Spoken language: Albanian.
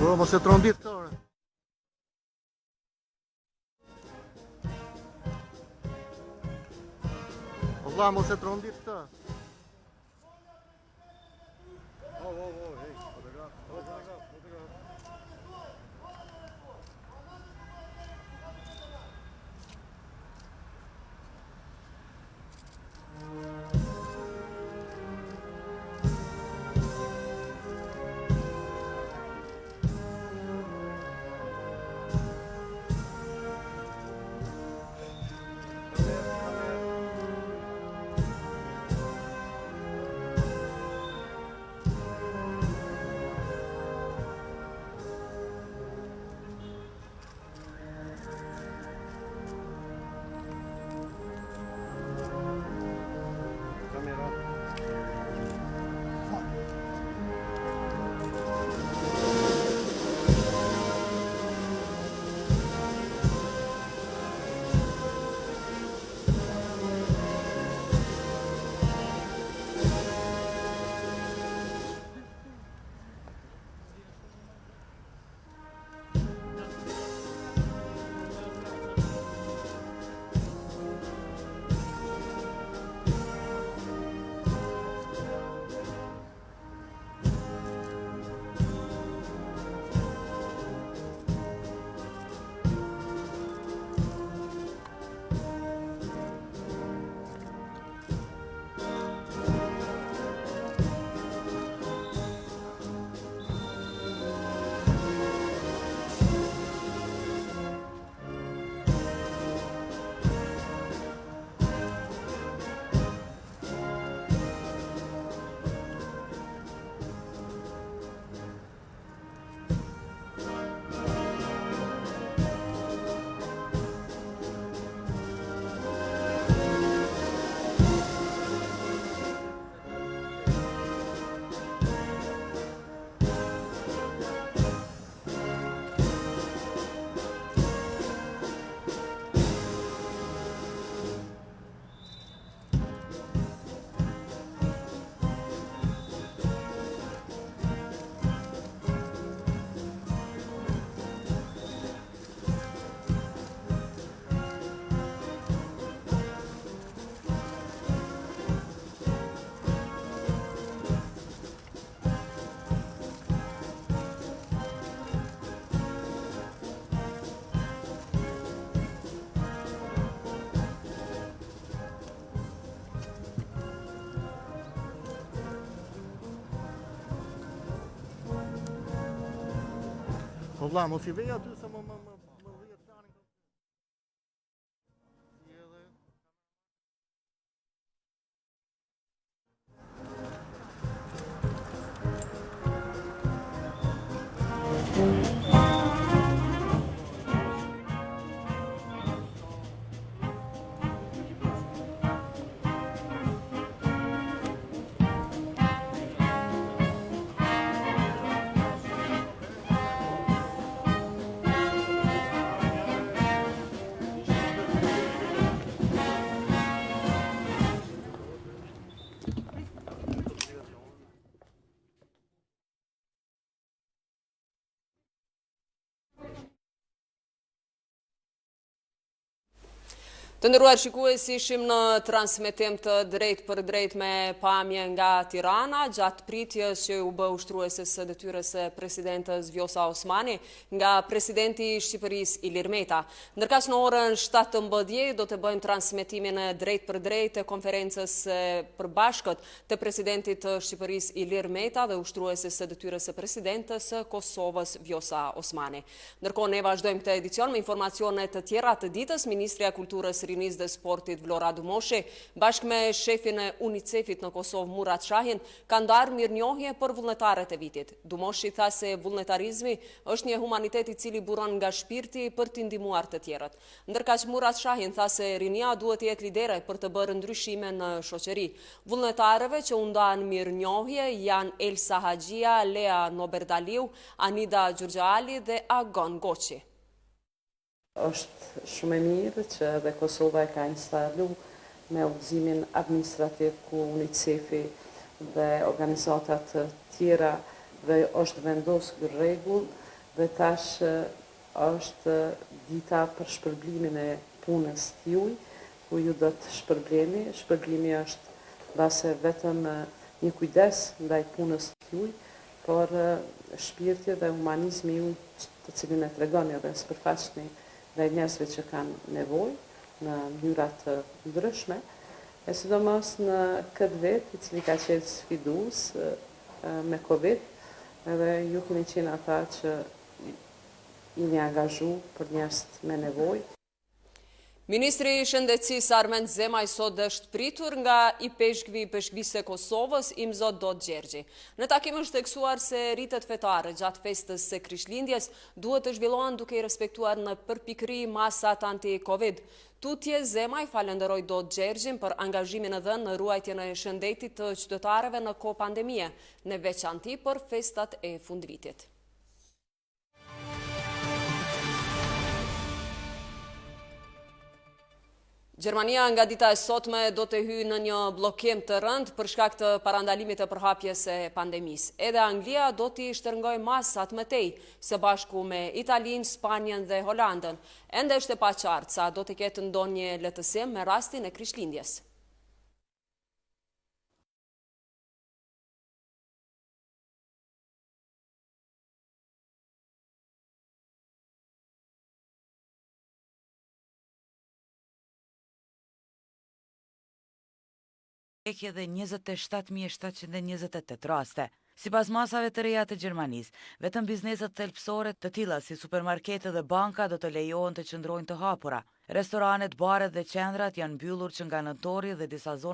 Po, mos e trondit këtore. Valla, mos e trondit këta. Hej, fotograf. Valla, mos I vej aty se më dhjet planin. Të nderuar shikuesi, ishim në transmetim të drejt për drejt me pamje nga Tirana, gjatë pritjes që u bë ushtrueses së detyrës së presidentës Vjosa Osmani nga presidenti I Shqipërisë Ilir Meta. Ndërkaq në orën 17 do të bëjmë transmetimin drejt për drejt të konferencës përbashkët të presidentit të Shqipërisë Ilir Meta dhe ushtrueses së detyrës së presidentës së Kosovës Vjosa Osmani. Ndërkohë ne vazhdojmë këtë edicion me informacione të tjera të ditës. Ministrja e Kulturës, Rinisë dhe Sportit Vlora Dumoshi, bashkë me shefin e UNICEF-it në Kosovë Murat Shahin, ka ndarë mirënjohje për vullnetarët e vitit. Dumoshi tha se vullnetarizmi është një humanitet I cili buron nga shpirti për t'i ndihmuar të tjerët. Ndërkaq Murat Shahin tha se rinia duhet të jetë lidere për të bërë ndryshime në shoqëri. Vullnetarëve që u ndan mirënjohje janë Elsa Haxhia, Lea Noberdaliu, Anida Gjurgjali dhe Agon Goçi. Është shumë e mirë që edhe Kosova e ka instalu me udhëzimin administrativ ku UNICEF-i dhe organizatat tjera dhe është vendosur rregull dhe tash është dita për shpërblimin e punës t'juj, ku ju do të shpërbleni. Shpërblimi është base vetëm një kujdes ndaj punës t'juj, por shpirti dhe humanizmi ju të cilin e tregoni dhe sipërfaqni ndaj njerëzve që kanë nevojë në mënyra të ndryshme, e sidomos në këtë vit i cili ka qenë sfidues me Covid, edhe ju keni qenë ata që jeni angazhu për njerëz me nevojë. Ministri i Shëndetësisë Armend Zemaj sot është pritur nga i peshkvi i peshkvisë e Kosovës, Imzot Dot Gjergji. Në takim është theksuar se ritet fetare gjatë festës së Krishtlindjes duhet të zhvillohen duke i respektuar në përpikëri masat anti-Covid. Tutje Zemaj falenderoi Dot Gjergjin për angazhimin e dhënë në ruajtjen e shëndetit të qytetarëve në kohë pandemie, në veçanti për festat e fundvitit. Gjermania nga dita e sotme do të hyjë në një bllokim të rënd për shkak të parandalimit të përhapjes së pandemisë. Edhe Anglia do t'i shtrëngojë masat më tej, së bashku me Italinë, Spanjën dhe Holandën. Ende është e paqartë sa do të ketë ndonjë lehtësim me rastin e Krishtlindjes. Dhe 27.728 raste. Sipas masave të reja të Gjermanisë, vetëm bizneset thelbësore të tilla si supermarketet dhe banka do të lejohen të qëndrojnë të hapura. Restoranet, baret dhe qendrat janë mbyllur që nga nëntori dhe disa zona